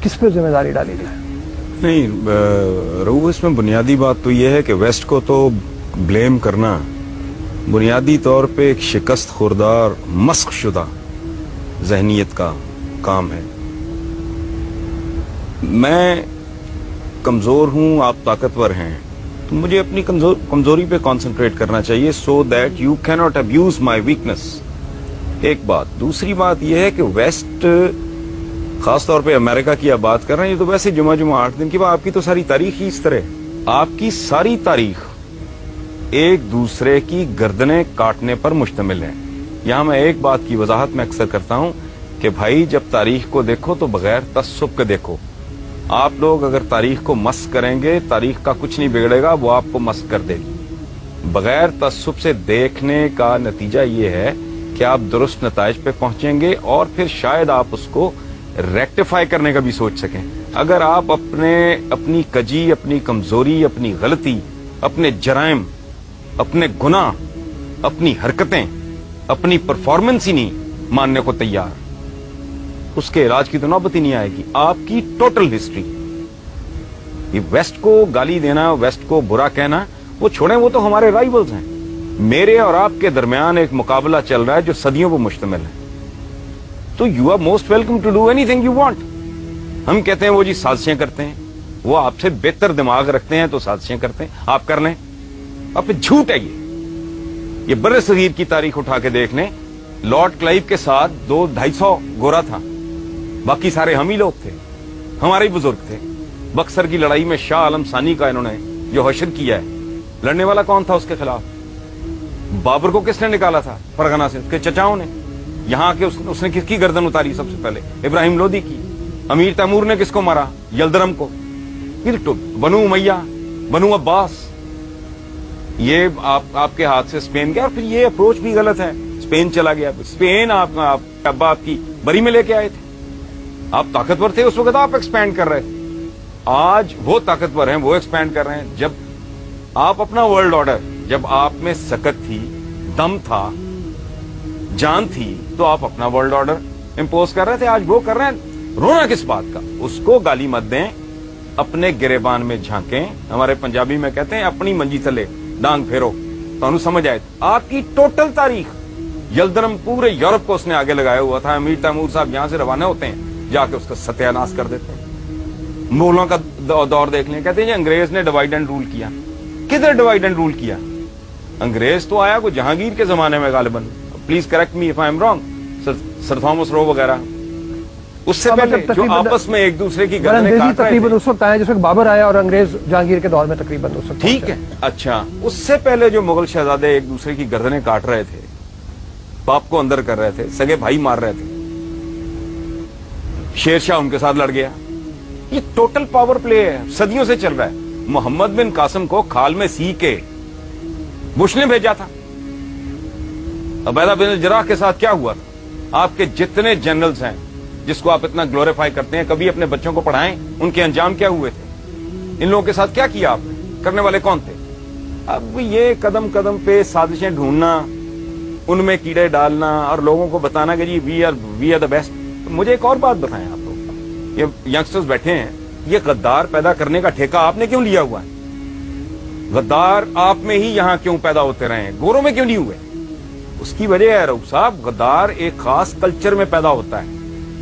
किस पे जिम्मेदारी डाली जाए? नहीं रहू, इसमें बुनियादी बात तो यह है कि वेस्ट को तो ब्लेम करना बुनियादी तौर पे एक शिकस्त खुरदार मस्क शुदा जहनीत का काम है। मैं कमजोर हूं, आप ताकतवर हैं, तो मुझे अपनी कमजोरी पे कंसंट्रेट करना चाहिए, so that you can not abuse my weakness. एक बात। दूसरी बात यह है कि वेस्ट, खासतौर पे अमेरिका की आप बात कर रहे हैं, ये तो वैसे जुमा 8 दिन की बात, आपकी तो सारी तारीख ही इस तरह, आपकी सारी तारीख एक दूसरे की गर्दनें काटने पर मुश्तमिल है। यहां मैं एक बात की वजाहत में अक्सर करता हूं कि भाई जब तारीख को देखो तो बगैर तस्सुब के देखो। आप लोग अगर तारीख को मस्क करेंगे, तारीख का कुछ नहीं बिगड़ेगा, वो आपको मस्क कर देगी। बगैर तस्सुब से देखने का नतीजा ये है कि आप दुरुस्त नताइज पे पहुंचेंगे और फिर शायद आप उसको रेक्टिफाई करने का भी सोच सकें। अगर आप अपनी कजी, अपनी कमजोरी, अपनी गलती, अपने जराइम, अपने गुनाह, अपनी हरकतें, अपनी परफॉर्मेंस ही नहीं मानने को तैयार, उसके इलाज की तो नौबत ही नहीं आएगी। आपकी टोटल हिस्ट्री, ये वेस्ट को गाली देना, वेस्ट को बुरा कहना, वो छोड़ें, वो तो हमारे राइवल्स हैं। मेरे और आपके दरमियान एक मुकाबला चल रहा है जो सदियों पर मुश्तमिल है। तो you are most welcome to do anything you want. हम कहते हैं वो जी साजिशें करते हैं, वो आपसे बेहतर दिमाग रखते हैं तो साजिशें करते हैं, आप कर लें। अब झूठ है ये बर्रे सगीर की तारीख उठा के देख लें, लॉर्ड क्लाइव के साथ 200-250 गोरा था, बाकी सारे हम ही लोग थे, हमारे ही बुजुर्ग थे। बक्सर की लड़ाई में शाह आलम सानी का इन्होंने जो हशर किया है, लड़ने वाला कौन था उसके खिलाफ? बाबर को किसने निकाला था फरगना से? उसके चचाओं ने। यहां के उसने किसकी गर्दन उतारी सबसे पहले? इब्राहिम लोदी की। अमीर तैमूर ने किसको मारा? यलदरम को। फिर तो बनु उमैया, बनु अब्बास, ये आपके हाथ से स्पेन गया। और फिर ये अप्रोच भी गलत है, स्पेन चला गया। स्पेन अब्बा आपकी बरी में लेके आए थे, आप ताकतवर थे उस वक्त, आप एक्सपैंड कर रहे थे। आज वो ताकतवर हैं, वो एक्सपैंड कर रहे हैं। जब आप अपना वर्ल्ड ऑर्डर, जब आप में सकत थी, दम था, जान थी, तो आप अपना वर्ल्ड ऑर्डर इंपोज कर रहे थे। आज वो कर रहे हैं, रोना किस बात का? उसको गाली मत दें, अपने गिरेबान में झांकें। हमारे पंजाबी में कहते हैं अपनी मंजी थले डांग फेरो, तो समझ आए। आपकी टोटल तारीख, यलदरम पूरे यूरोप को उसने आगे लगाया हुआ था। अमीर तैमूर साहब यहां से रवाना होते हैं, जाके उसका सत्यानाश कर देते हैं। मुगलों का दौर देख लें, कहते हैं जी अंग्रेज ने डिवाइड एंड रूल किया। किधर डिवाइड एंड रूल किया? अंग्रेज तो आया को जहांगीर के जमाने में गालिबन, please correct me if I am wrong, sir Thomas Roe वगैरह। उससे पहले जो आपस में एक दूसरे की गर्दनें काट रहे थे, उस वक्त आया जिस वक्त बाबर आया, और अंग्रेज जहांगीर के दौर में तकरीबन उस वक्त। ठीक है, अच्छा, उससे पहले जो मुगल शहजादे एक दूसरे की गर्दनें काट रहे थे, बाप को अंदर कर रहे थे, सगे भाई मार रहे थे, शेरशाह उनके साथ लड़ गया। ये टोटल पावर प्ले है, सदियों से चल रहा है। मोहम्मद बिन कासिम को खाल में सी के बुश ने भेजा था। उबैदा बिन जराह के साथ क्या हुआ था? आपके जितने जनरल्स हैं जिसको आप इतना ग्लोरीफाई करते हैं, कभी अपने बच्चों को पढ़ाएं, उनके अंजाम क्या हुए थे? इन लोगों के साथ क्या किया आपने? करने वाले कौन थे? अब ये कदम कदम पे साजिशें ढूंढना, उनमें कीड़े डालना और लोगों को बताना कि जी वी आर द बेस्ट। मुझे एक और बात बताएं आप लोग, ये यंगस्टर्स बैठे हैं, ये गद्दार पैदा करने का ठेका आपने क्यों लिया हुआ है? गद्दार आप में ही यहां क्यों पैदा होते रहे हैं, गोरों में क्यों नहीं हुए? उसकी वजह है रऊफ साहब, गद्दार एक खास कल्चर में पैदा होता है,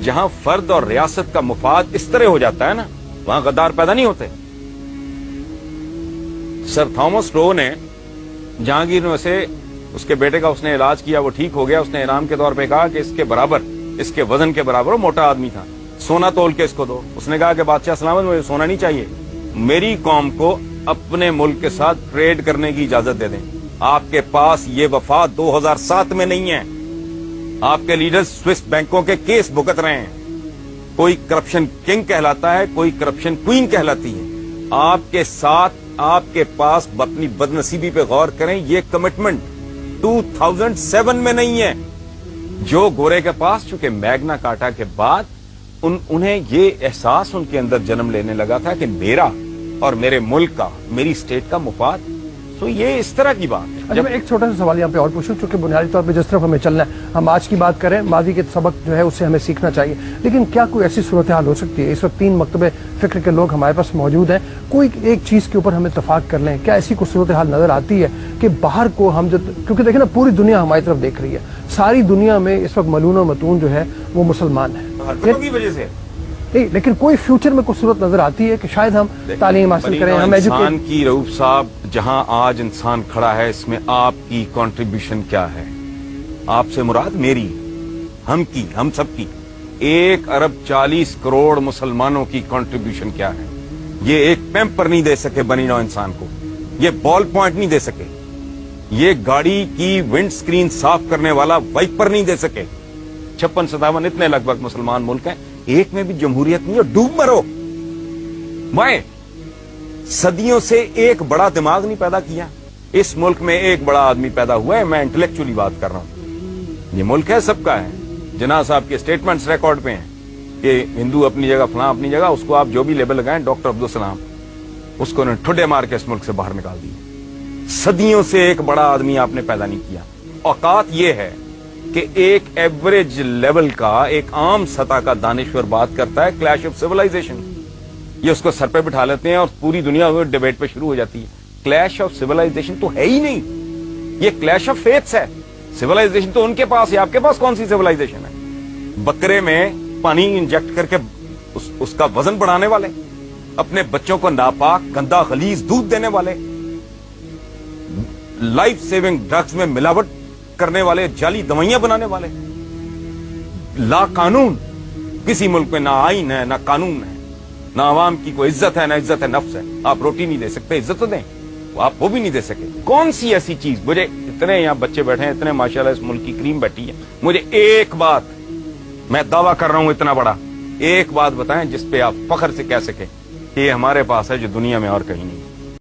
जहां फर्द और रियासत का मुफाद इस तरह हो जाता है ना, वहां गद्दार पैदा नहीं होते। सर थॉमस रो ने जहांगीर में से उसके बेटे का उसने इलाज किया, वो ठीक हो गया। उसने इनाम के तौर पे कहा कि इसके बराबर, इसके वजन के बराबर, वो मोटा आदमी था, सोना तोल के इसको दो। उसने कहा कि बादशाह सलामत, मुझे सोना नहीं चाहिए, मेरी कौम को अपने मुल्क के साथ ट्रेड करने की इजाजत दे दें। आपके पास ये वफा 2007 में नहीं है। आपके लीडर्स स्विस बैंकों के केस भुगत रहे हैं। कोई करप्शन किंग कहलाता है, कोई करप्शन क्वीन कहलाती है। आपके साथ, आपके पास अपनी बदनसीबी पे गौर करें, ये कमिटमेंट 2007 में नहीं है। जो गोरे के पास, चूंकि मैग्ना कार्टा के बाद उन्हें ये एहसास उनके अंदर जन्म लेने लगा था कि मेरा और मेरे मुल्क का, मेरी स्टेट का मुफाद तो ये इस तरह की बात है। अच्छा, मैं एक छोटा सा सवाल यहाँ पे और पूछूं, चूंकि बुनियादी तौर पे जिस तरफ हमें चलना है, हम आज की बात करें, माजी के सबक जो है उससे हमें सीखना चाहिए, लेकिन क्या कोई ऐसी सूरत हाल हो सकती है, इस वक्त 3 मकतबे फिक्र के लोग हमारे पास मौजूद हैं, कोई एक चीज़ के ऊपर हम इत्तफाक कर लें, क्या ऐसी कोई सूरत हाल नजर आती है कि बाहर को हम क्योंकि देखिए ना, पूरी दुनिया हमारी तरफ देख रही है, सारी दुनिया में इस वक्त मलून और मतून जो है वो मुसलमान है, हरकतों की वजह से नहीं, लेकिन कोई फ्यूचर में कोई सूरत नजर आती है कि शायद हम तालीम हासिल करें, हम इंसान की रऊफ साहब, जहां आज इंसान खड़ा है, इसमें आपकी कंट्रीब्यूशन क्या है? आपसे मुराद मेरी, हम की, हम सब की 1 अरब 40 करोड़ मुसलमानों की कंट्रीब्यूशन क्या है? ये एक पैम्पर नहीं दे सके बनी नौ इंसान को, ये बॉल पॉइंट नहीं दे सके, ये गाड़ी की विंड स्क्रीन साफ करने वाला वाइपर नहीं दे सके। 56-57 इतने लगभग मुसलमान मुल्क हैं, एक में भी जमहूरियत नहीं है, डूब मरो। मैं सदियों से एक बड़ा दिमाग नहीं पैदा किया, इस मुल्क में एक बड़ा आदमी पैदा हुआ है, मैं इंटेलेक्चुअली बात कर रहा हूं। ये मुल्क है, सबका है। जिन्ना साहब के स्टेटमेंट्स रिकॉर्ड पे हैं कि हिंदू अपनी जगह, फलां अपनी जगह, उसको आप जो भी लेबल लगाएं, डॉक्टर अब्दुल सलाम, उसको ने ठुड्डे मार के इस मुल्क से बाहर निकाल दिया। सदियों से एक बड़ा आदमी आपने पैदा नहीं किया। औकात ये है कि एक एवरेज लेवल का, एक आम सतह का दानिश्वर बात करता है क्लैश ऑफ सिविलाइजेशन, ये उसको सर पे बिठा लेते हैं और पूरी दुनिया में डिबेट पे शुरू हो जाती है। क्लैश ऑफ सिविलाइजेशन तो है ही नहीं, ये क्लैश ऑफ फेथ्स है। सिविलाइजेशन तो उनके पास है, आपके पास कौन सी सिविलाइजेशन है? बकरे में पानी इंजेक्ट करके उसका वजन बढ़ाने वाले, अपने बच्चों को नापाक, गंदा, खलीज दूध देने वाले, लाइफ सेविंग ड्रग्स में मिलावट करने वाले, जाली दवाइयां बनाने वाले, ला कानून, किसी मुल्क में ना आईन है ना कानून है, ना आवाम की कोई इज्जत है ना इज्जत है नफ्स है। आप रोटी नहीं दे सकते, इज्जत तो दें, आप वो भी नहीं दे सके। कौन सी ऐसी चीज, मुझे इतने यहाँ बच्चे बैठे हैं, इतने माशाल्लाह इस मुल्क की क्रीम बैठी है, मुझे एक बात, मैं दावा कर रहा हूं इतना बड़ा, एक बात बताएं जिस पे आप फख्र से कह सके कि ये हमारे पास है जो दुनिया में और कहीं नहीं।